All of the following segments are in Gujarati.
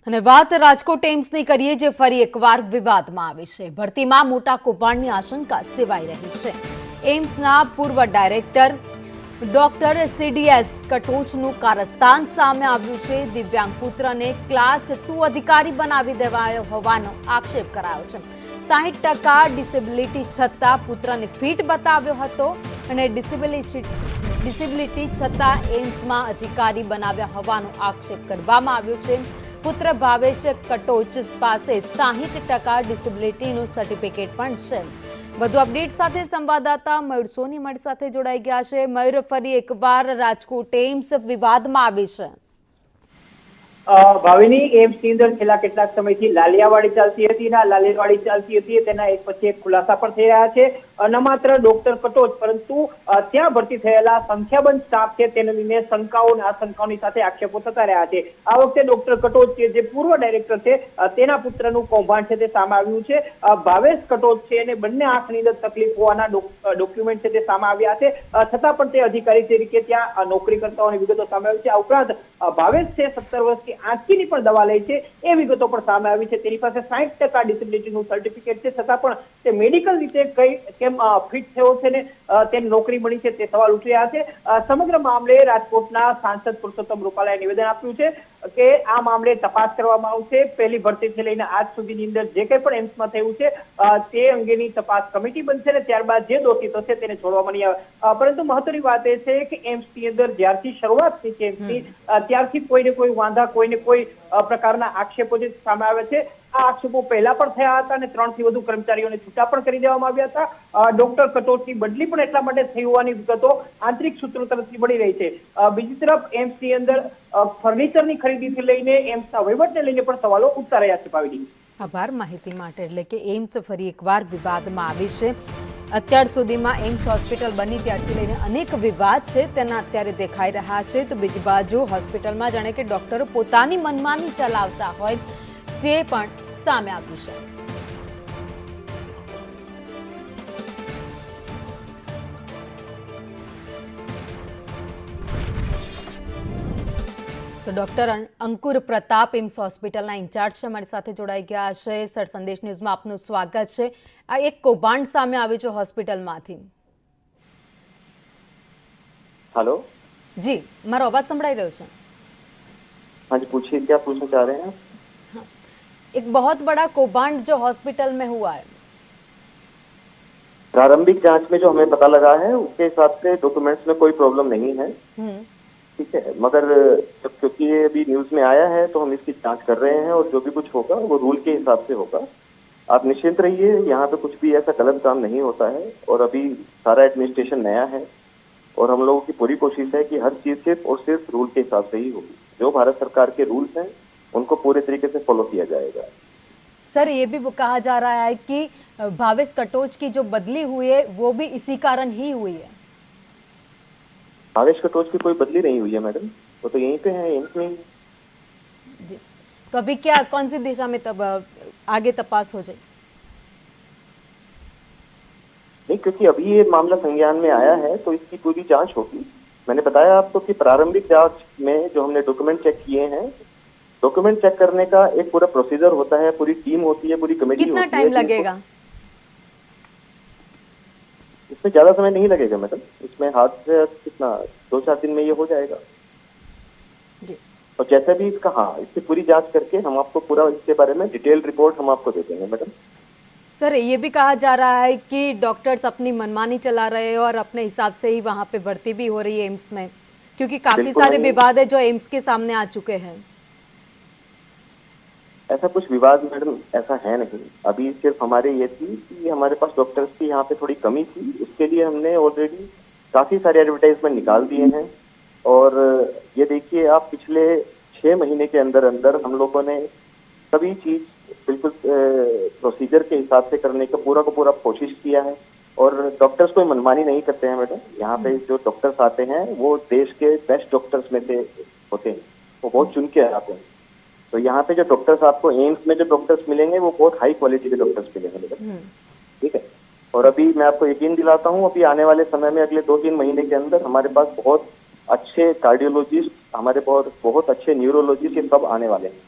અને વાત રાજકોટ એમ્સની કરીએ, જે ફરી એકવાર વિવાદમાં આવી છે. ભરતીમાં મોટા કૌભાંડની આશંકા સેવાઈ રહી છે. એમ્સના પૂર્વ ડાયરેક્ટર ડોક્ટર સીડીએસ કટોચનું કારસ્તાન સામે આવ્યું છે. દિવ્યાંગ પુત્રને ક્લાસ 2 અધિકારી બનાવી દેવાયો હોવાનો આક્ષેપ કરાયો છે. 60% ડિસેબિલિટી છતાં પુત્રને ફિટ બતાવ્યો હતો અને ડિસેબિલિટી છતાં એમ્સમાં અધિકારી બનાવ્યા હોવાનો આક્ષેપ કરવામાં આવ્યો છે. પુત્ર ભાવેશ કટોચ પાસે 60% ડિસેબિલિટીનું સર્ટિફિકેટ પણ છે. વધુ અપડેટ સાથે સંવાદદાતા મયુર સોની અમારી સાથે જોડાઈ ગયા છે. મયુર, ફરી એકવાર રાજકોટ એમ્સ વિવાદમાં આવી છે. ભાવિની, એમ્સની અંદર છેલ્લા કેટલાક સમયથી લાલિયાવાડી ચાલતી હતી અને લાલિયાવાડી ચાલતી હતી તેના એક પછી એક ખુલાસા પણ થઈ રહ્યા છે. ન માત્ર ડોક્ટર કટોચ પરંતુ ત્યાં ભરતી થયેલા સંખ્યાબંધ સ્ટાફ છે તેને લઈને શંકાઓ અને આશંકાઓની સાથે આક્ષેપો થતા રહ્યા છે. આ વખતે ડોક્ટર કટોચ કે જે પૂર્વ ડાયરેક્ટર છે તેના પુત્રનું કૌભાંડ છે તે સામે આવ્યું છે. ભાવેશ કટોચ છે અને બંને આંખની અંદર તકલીફ હોવાના ડોક્યુમેન્ટ છે તે સામે આવ્યા છે. છતાં પણ તે અધિકારી તરીકે ત્યાં નોકરી કરતા હોવાની વિગતો સામે આવી છે. આ ઉપરાંત ભાવેશ છે 17 વર્ષથી આંખની પણ દવા લે છે એ વિગતો પણ સામે આવી છે. તેની પાસે 60% ડિસેબિલિટીનું સર્ટિફિકેટ છે, છતાં પણ તે મેડિકલ રીતે કેમ ફિટ થયો છે ને તેની નોકરી મળી છે તે સવાલ ઉઠી રહ્યા છે. સમગ્ર મામલે રાજકોટના સાંસદ પુરુષોત્તમ રૂપાલાએ નિવેદન આપ્યું છે કે આ મામલે તપાસ કરવામાં આવશે. પહેલી ભરતીથી લઈને આજ સુધીની અંદર જે કંઈ પણ એમ્સમાં થયું છે તે અંગેની તપાસ કમિટી બનશે ને ત્યારબાદ જે દોષિતો છે તેને છોડવામાં નહીં આવે. પરંતુ મહત્વની વાત એ છે કે એમ્સની અંદર જ્યારથી શરૂઆત થઈ છે એમ્સની ત્યારથી કોઈને કોઈ વાંધા, કોઈને કોઈ પ્રકારના આક્ષેપો જે સામે આવે છે. આ આક્ષેપો પહેલા પણ થયા હતા અને 3 થી વધુ કર્મચારીઓને છૂટા પણ કરી દેવામાં આવ્યા હતા. ડોક્ટર કટોચની બદલી પણ એટલા માટે થઈ હોવાની વિગતો આંતરિક સૂત્રો તરફથી મળી રહી છે. બીજી તરફ એમ્સની અંદર ફર્નિચરની ખરીદીથી લઈને એમ્સના વહીવટને લઈને પણ સવાલો ઉઠતા રહ્યા છે. ભાવિની, આભાર માહિતી માટે. એટલે કે એમ્સ ફરી એકવાર વિવાદમાં આવી છે. અત્યાર સુધીમાં એમ્સ હોસ્પિટલ બની ત્યારથી લઈને અનેક વિવાદ છે તેના અત્યારે દેખાઈ રહ્યા છે. તો બીજી બાજુ હોસ્પિટલમાં જાણે કે ડોક્ટરો પોતાની મનમાની ચલાવતા હોય તે પણ સામે આવ્યું છે. તો ડોક્ટર અંકુર પ્રતાપ એમ્સ હોસ્પિટલના ઇન્ચાર્જ છે, અમારી સાથે જોડાઈ ગયા છે. સર, સંદેશ ન્યૂઝમાં આપનું સ્વાગત છે. આ એક કૌભાંડ સામે આવ્યું છે હોસ્પિટલમાંથી. हेलो जी, મારો અવાજ સંભળાઈ રહ્યો છે? हाँ जी, पूछिए क्या पूछना चाह रहे हैं आप? एक बहुत बड़ा कौभांड जो हॉस्पिटल में हुआ है. प्रारंभिक जांच में जो हमें पता लगा है उसके हिसाब से डॉक्यूमेंट्स में कोई प्रॉब्लम नहीं है, ठीक है। मगर जब क्योंकि ये अभी न्यूज में आया है तो हम इसकी जांच कर रहे हैं और जो भी कुछ होगा वो रूल के हिसाब से होगा। आप निश्चिंत रहिए, यहाँ पे कुछ भी ऐसा गलत काम नहीं होता है और अभी सारा एडमिनिस्ट्रेशन नया है और हम लोगों की पूरी कोशिश है कि हर चीज सिर्फ और सिर्फ रूल के हिसाब से ही होगी। जो भारत सरकार के रूल्स हैं उनको पूरे तरीके से फॉलो किया जाएगा। सर, ये भी कहा जा रहा है कि भावेश कटोच की जो बदली हुई है वो भी इसी कारण ही हुई है। भावेश कटोच की कोई बदली नहीं हुई है मैडम, वो तो यहीं पे है, एम्स में। जी, तो अभी क्या कौन सी दिशा में तब आगे तपास हो जाए? नहीं, क्योंकि अभी ये मामला संज्ञान में आया है तो इसकी पूरी जांच होगी। मैंने बताया आपको कि प्रारंभिक जांच में जो हमने डॉक्यूमेंट चेक किए हैं, डॉक्यूमेंट चेक करने का एक पूरा प्रोसीजर होता है, पूरी टीम होती है, पूरी कमेटी होती है। कितना टाइम लगेगा? इसमें ज्यादा समय नहीं लगेगा मैडम, इसमें हाथ से कितना 2-4 दिन में ये हो जाएगा जी। और जैसे भी इसका इसकी पूरी जांच करके हम आपको पूरा इसके बारे में डिटेल रिपोर्ट हम आपको दे देंगे मैडम। सर, ये भी कहा जा रहा है कि डॉक्टर्स अपनी मनमानी चला रहे हैं और अपने हिसाब से ही वहाँ पे भर्ती भी हो रही है एम्स में, क्योंकि काफी सारे विवाद है जो एम्स के सामने आ चुके हैं। ऐसा कुछ विवाद मैडम ऐसा है नहीं। अभी सिर्फ हमारे ये थी कि हमारे पास डॉक्टर्स की यहाँ पे थोड़ी कमी थी, उसके लिए हमने ऑलरेडी काफी सारे एडवर्टाइजमेंट निकाल दिए हैं। और ये देखिए आप, पिछले 6 महीने के अंदर अंदर हम लोगों ने सभी चीज बिल्कुल प्रोसीजर के हिसाब से करने का पूरा कोशिश किया है। और डॉक्टर्स कोई मनमानी नहीं करते हैं मैडम। यहाँ पे जो डॉक्टर्स आते हैं वो देश के बेस्ट डॉक्टर्स में से होते हैं, वो बहुत चुन के आते हैं। तो यहाँ पे जो डॉक्टर्स आपको एम्स में जो डॉक्टर्स मिलेंगे वो बहुत हाई क्वालिटी के डॉक्टर्स मिलेंगे मैडम, ठीक है। और अभी मैं आपको यकीन दिलाता हूँ, अभी आने वाले समय में अगले 2-3 महीने के अंदर हमारे पास बहुत अच्छे कार्डियोलॉजिस्ट, हमारे बहुत अच्छे न्यूरोलॉजिस्ट, ये सब आने वाले हैं।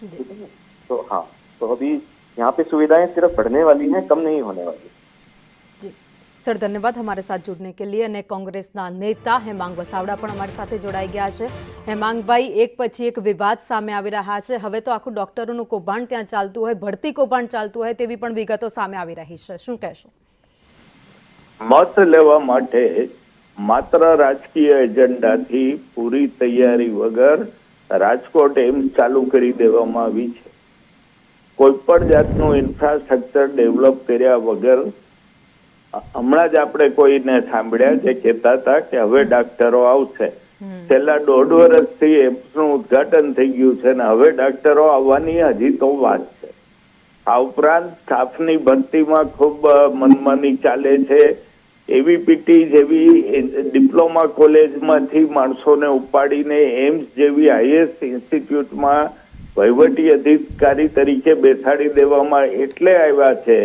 जी ठीक है। तो हाँ, तो अभी यहाँ पे सुविधाएं सिर्फ बढ़ने वाली हैं, कम नहीं होने वाली। जी સર ધન્યવાદ અમારે સાથ જોડને કે लिए અને કોંગ્રેસના નેતા હેમાંગ વસાવડા પણ અમારી સાથે જોડાઈ ગયા છે। હેમાંગભાઈ, એક પછી એક વિવાદ સામે આવી રહ્યા છે। હવે તો આખું ડોક્ટરોનું કૌભાંડ ત્યાં ચાલતું હોય, ભરતી કૌભાંડ ચાલતું હોય તેવી પણ વિગતો સામે આવી રહી છે, શું કહેશો? મત લેવા માટે માત્ર રાજકીય એજન્ડાથી પૂરી તૈયારી વગર રાજકોટ એમ્સ ચાલુ કરી દેવામાં આવી છે। કોઈ પણ જાતનું ઇન્ફ્રાસ્ટ્રક્ચર ડેવલપ કર્યા વગર હમણાં જ આપણે કોઈને સાંભળ્યા જે કહેતા હતા કે હવે ડાક્ટરો આવશે। છેલ્લા 1.5 વર્ષથી એમ્સનું ઉદ્ઘાટન થઈ ગયું છે ને હવે ડાક્ટરો આવવાની હજી તો વાત છે। આ ઉપરાંત સ્ટાફની ભરતીમાં ખૂબ મનમાની ચાલે છે। એવીપીટી જેવી ડિપ્લોમા કોલેજમાંથી માણસોને ઉપાડીને એમ્સ જેવી હાઈએસ્ટ ઇન્સ્ટિટ્યૂટમાં વહીવટી અધિકારી તરીકે બેસાડી દેવામાં એટલે આવ્યા છે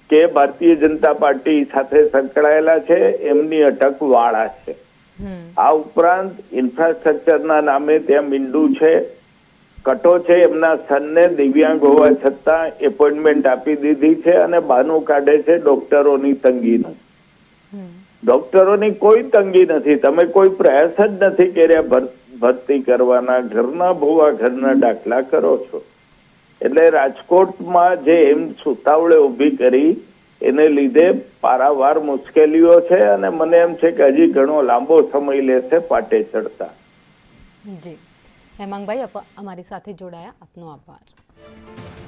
કે ભારતીય જનતા પાર્ટી સાથે સંકળાયેલા છે, એમની અટક વાળા છે। આ ઉપરાંત ઇન્ફ્રાસ્ટ્રક્ચરના નામે ત્યાં મીંડું છે, કટો છે, એમના સનને દિવ્યાંગ હોવા છતાં એપોઇન્ટમેન્ટ આપી દીધી છે અને બહાનું કાઢે છે ડોક્ટરોની તંગીનું। ડોક્ટરોની કોઈ તંગી નથી, તમે કોઈ પ્રયાસ જ નથી કર્યા ભરતી કરવાના। ઘરના ભૂવા ઘરના દાખલા કરો છો। એટલે રાજકોટમાં જે એમ્સ ઉતાવળે ઊભી કરી એને લીધે પારાવાર મુશ્કેલીઓ છે અને મને એમ છે કે હજી ઘણો લાંબો સમય લેશે પાટે ચડતા। જી હેમાંગભાઈ, અમારી સાથે જોડાયા, આપનો આભાર।